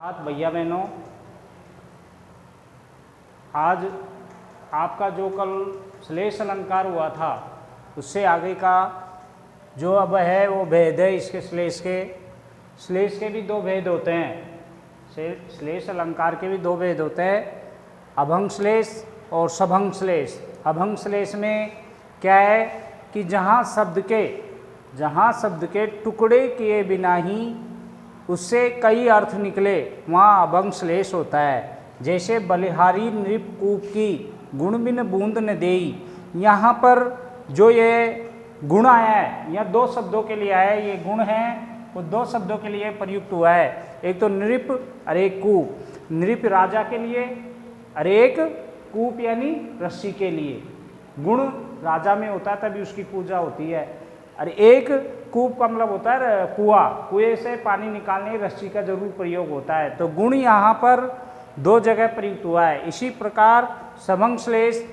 हाथ भैया बहनों, आज आपका जो कल श्लेष अलंकार हुआ था उससे आगे का जो अब है वो भेद है। इसके श्लेष के भी दो भेद होते हैं। श्लेष अलंकार के भी दो भेद होते हैं, अभंग श्लेष और सभंग श्लेष। अभंग श्लेष में क्या है कि जहाँ शब्द के टुकड़े किए बिना ही उससे कई अर्थ निकले, वहाँ अभंग श्लेष होता है। जैसे बलिहारी नृप कूप की गुण बिन बूंद न देई, यहाँ पर जो ये गुण आया है, यह दो शब्दों के लिए आया है। ये गुण है वो दो शब्दों के लिए प्रयुक्त हुआ है, एक तो नृप और एक कूप। नृप राजा के लिए और एक कूप यानी रस्सी के लिए। गुण राजा में होता है तभी उसकी पूजा होती है, और एक कूप का मतलब होता है कुआं, कुएं से पानी निकालने रस्सी का जरूर प्रयोग होता है। तो गुण यहाँ पर दो जगह प्रयुक्त हुआ है। इसी प्रकार सभंग श्लेष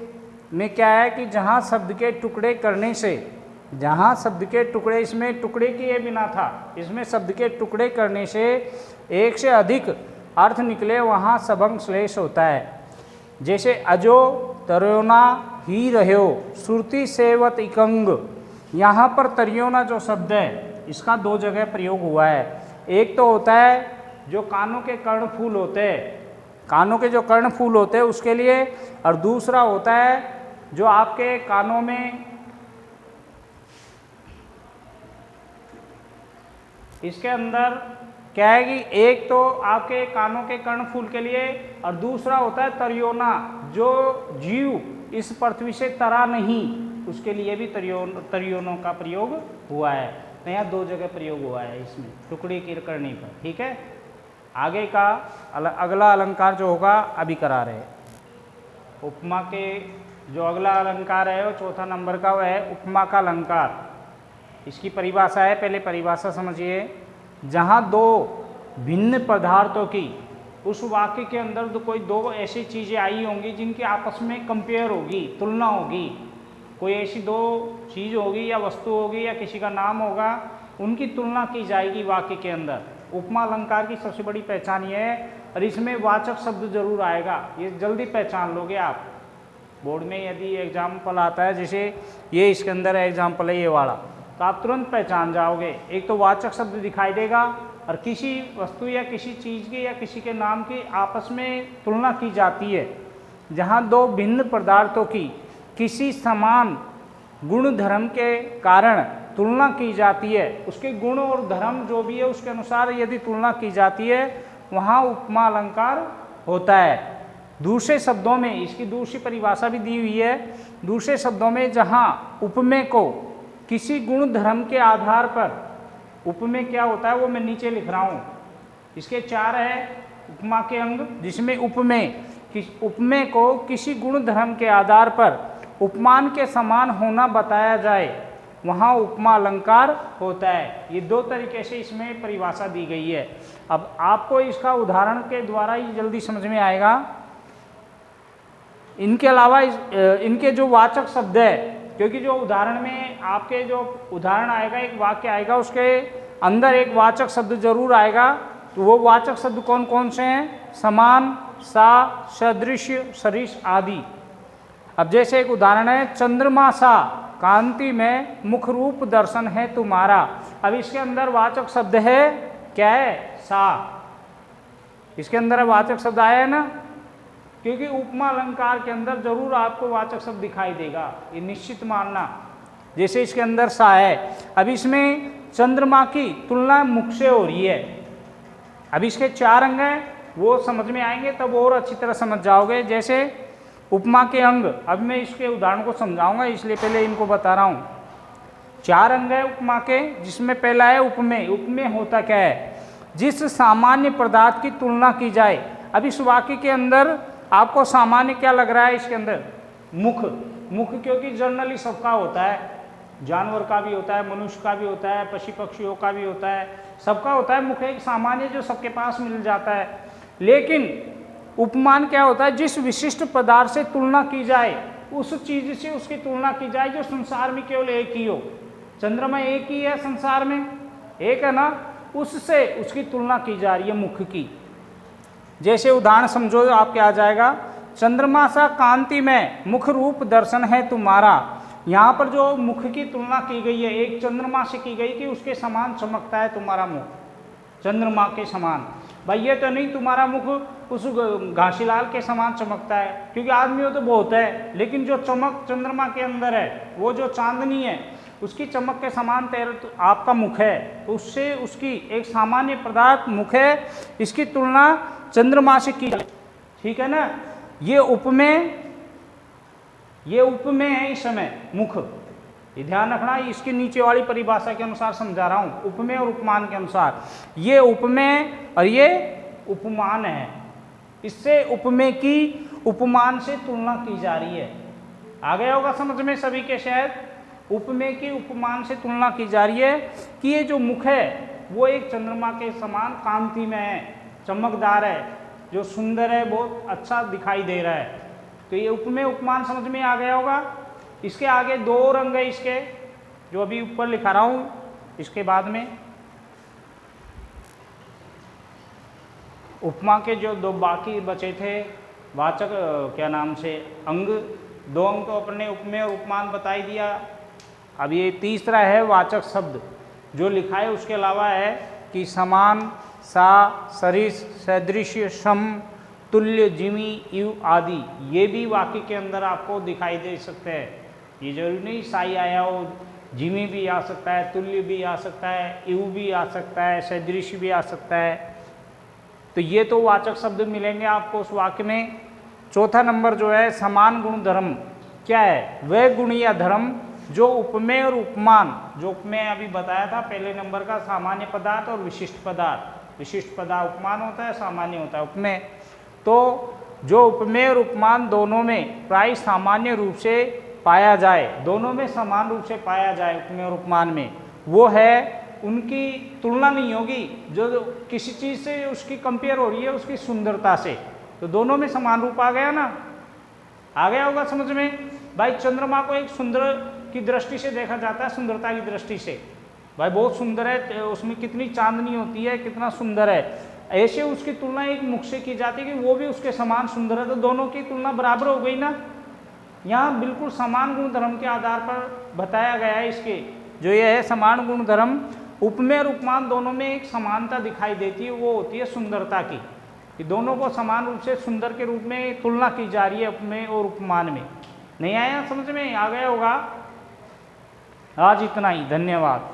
में क्या है कि जहाँ शब्द के टुकड़े करने से, जहाँ शब्द के टुकड़े, इसमें टुकड़े किए बिना था, इसमें शब्द के टुकड़े करने से एक से अधिक अर्थ निकले, वहाँ सभंग श्लेष होता है। जैसे अजो तरोना ही रहो सुरती सेवत इकंग, यहाँ पर तरियोना जो शब्द है इसका दो जगह प्रयोग हुआ है। एक तो होता है जो कानों के कर्णफूल होते हैं, कानों के जो कर्णफूल होते हैं उसके लिए, और दूसरा होता है जो आपके कानों में, इसके अंदर क्या है कि एक तो आपके कानों के कर्णफूल के लिए, और दूसरा होता है तरियोना, जो जीव इस पृथ्वी से तरा नहीं उसके लिए भी तरियोनों का प्रयोग हुआ है। तो यहाँ दो जगह प्रयोग हुआ है इसमें टुकड़ी की करने पर। ठीक है, आगे का अगला अलंकार जो होगा अभी करा रहे हैं। उपमा के जो अगला अलंकार है वो चौथा नंबर का, वह है उपमा का अलंकार। इसकी परिभाषा है, पहले परिभाषा समझिए। जहाँ दो भिन्न पदार्थों की, उस वाक्य के अंदर तो कोई दो ऐसी चीज़ें आई होंगी जिनकी आपस में कंपेयर होगी, तुलना होगी। कोई ऐसी दो चीज़ होगी या वस्तु होगी या किसी का नाम होगा, उनकी तुलना की जाएगी वाक्य के अंदर। उपमा अलंकार की सबसे बड़ी पहचान ये है, और इसमें वाचक शब्द जरूर आएगा, ये जल्दी पहचान लोगे आप। बोर्ड में यदि एग्जाम्पल आता है, जैसे ये इसके अंदर एग्जाम्पल है ये वाला, तो आप तुरंत पहचान जाओगे। एक तो वाचक शब्द दिखाई देगा, और किसी वस्तु या किसी चीज़ की या किसी के नाम की आपस में तुलना की जाती है। जहाँ दो भिन्न पदार्थों की किसी समान गुण धर्म के कारण तुलना की जाती है, उसके गुण और धर्म जो भी है उसके अनुसार यदि तुलना की जाती है, वहाँ उपमा अलंकार होता है। दूसरे शब्दों में इसकी दूसरी परिभाषा भी दी हुई है। दूसरे शब्दों में जहाँ उपमेय को किसी गुण धर्म के आधार पर, उपमेय क्या होता है वो मैं नीचे लिख रहा हूँ, इसके चार है उपमा के अंग, जिसमें उपमेय को किसी गुण धर्म के आधार पर उपमान के समान होना बताया जाए, वहाँ उपमा अलंकार होता है। ये दो तरीके से इसमें परिभाषा दी गई है। अब आपको इसका उदाहरण के द्वारा ही जल्दी समझ में आएगा। इनके अलावा इनके जो वाचक शब्द है, क्योंकि जो उदाहरण में आपके जो उदाहरण आएगा, एक वाक्य आएगा, उसके अंदर एक वाचक शब्द जरूर आएगा। तो वो वाचक शब्द कौन कौन से हैं? समान, सा, सदृश, सरिश आदि। अब जैसे एक उदाहरण है, चंद्रमा सा कांति में मुख रूप दर्शन है तुम्हारा। अब इसके अंदर वाचक शब्द है क्या है? सा। इसके अंदर वाचक शब्द आया है ना, क्योंकि उपमा अलंकार के अंदर जरूर आपको वाचक शब्द दिखाई देगा, ये निश्चित मानना। जैसे इसके अंदर सा है, अब इसमें चंद्रमा की तुलना मुख से हो रही है। अब इसके चार अंग हैं, वो समझ में आएंगे तब और अच्छी तरह समझ जाओगे। जैसे उपमा के अंग, अब मैं इसके उदाहरण को समझाऊंगा, इसलिए पहले इनको बता रहा हूँ। चार अंग है उपमा के, जिसमें पहला है उपमेय। उपमेय होता क्या है? जिस सामान्य पदार्थ की तुलना की जाए। अब इस वाक्य के अंदर आपको सामान्य क्या लग रहा है? इसके अंदर मुख। मुख क्योंकि जनरली सबका होता है, जानवर का भी होता है, मनुष्य का भी होता है, पशु पक्षियों का भी होता है, सबका होता है। मुख एक सामान्य जो सबके पास मिल जाता है। लेकिन उपमान क्या होता है? जिस विशिष्ट पदार्थ से तुलना की जाए, उस चीज से उसकी तुलना की जाए जो संसार में केवल एक ही हो। चंद्रमा एक ही है संसार में, एक है ना, उससे उसकी तुलना की जा रही है मुख की। जैसे उदाहरण समझो आपके आ जाएगा, चंद्रमा सा कांति में मुख रूप दर्शन है तुम्हारा। यहाँ पर जो मुख की तुलना की गई है एक चंद्रमा से की गई कि उसके समान चमकता है तुम्हारा मुख, चंद्रमा के समान। भाई ये तो नहीं तुम्हारा मुख उस घासीलाल के समान चमकता है, क्योंकि आदमियों तो बहुत है, लेकिन जो चमक चंद्रमा के अंदर है, वो जो चांदनी है उसकी चमक के समान तो आपका मुख है, तो उससे उसकी एक सामान्य पदार्थ मुख है, इसकी तुलना चंद्रमा से की, ठीक है ना। ये उपमेय है इस समय मुख, ये ध्यान रखना, इसके नीचे वाली परिभाषा के अनुसार समझा रहा हूँ, उपमेय और उपमान के अनुसार। ये उपमेय और ये उपमान है, इससे उपमेय की उपमान से तुलना की जा रही है। आ गया होगा समझ में सभी के शायद। उपमेय की उपमान से तुलना की जा रही है कि ये जो मुख है वो एक चंद्रमा के समान कांति में है, चमकदार है, जो सुंदर है, बहुत अच्छा दिखाई दे रहा है। तो ये उपमेय उपमान समझ में आ गया होगा। इसके आगे दो रंग है इसके, जो अभी ऊपर लिखा रहा हूँ, इसके बाद में उपमा के जो दो बाकी बचे थे वाचक क्या नाम से अंग, दो अंग तो अपने उपमेय और उपमान बता ही दिया। अब ये तीसरा है वाचक शब्द, जो लिखा है उसके अलावा है कि समान, सा, सरिस, सदृश्य, सम, तुल्य, जिमी, इव आदि, ये भी वाक्य के अंदर आपको दिखाई दे सकते हैं। ये जरूरी नहीं साई आया हो, जिमी भी आ सकता है, तुल्य भी आ सकता है, इव भी आ सकता है, सदृश्य भी आ सकता है। तो ये तो वाचक शब्द मिलेंगे आपको उस वाक्य में। चौथा नंबर जो है समान गुण धर्म, क्या है? वह गुण या धर्म जो उपमेय और उपमान, जो उपमेय अभी बताया था पहले नंबर का, सामान्य पदार्थ और विशिष्ट पदार्थ। विशिष्ट पदार्थ उपमान होता है, सामान्य होता है उपमेय। तो जो उपमेय और उपमान दोनों में प्राय सामान्य रूप से पाया जाए, दोनों में समान रूप से पाया जाए उपमेय और उपमान में, वो है उनकी तुलना नहीं होगी, जो किसी चीज़ से उसकी कंपेयर हो रही है उसकी सुंदरता से, तो दोनों में समान रूप आ गया ना। आ गया होगा समझ में। भाई चंद्रमा को एक सुंदर की दृष्टि से देखा जाता है, सुंदरता की दृष्टि से, भाई बहुत सुंदर है, उसमें कितनी चांदनी होती है, कितना सुंदर है, ऐसे उसकी तुलना एक मुख से की जाती है कि वो भी उसके समान सुंदर है, तो दोनों की तुलना बराबर हो गई ना। यहाँ बिल्कुल समान गुण धर्म के आधार पर बताया गया है इसके, जो ये है समान गुण धर्म। उपमेय और उपमान दोनों में एक समानता दिखाई देती है, वो होती है सुंदरता की, कि दोनों को समान रूप से सुंदर के रूप में तुलना की जा रही है उपमेय और उपमान में। नहीं आया समझ में? आ गया होगा। आज इतना ही, धन्यवाद।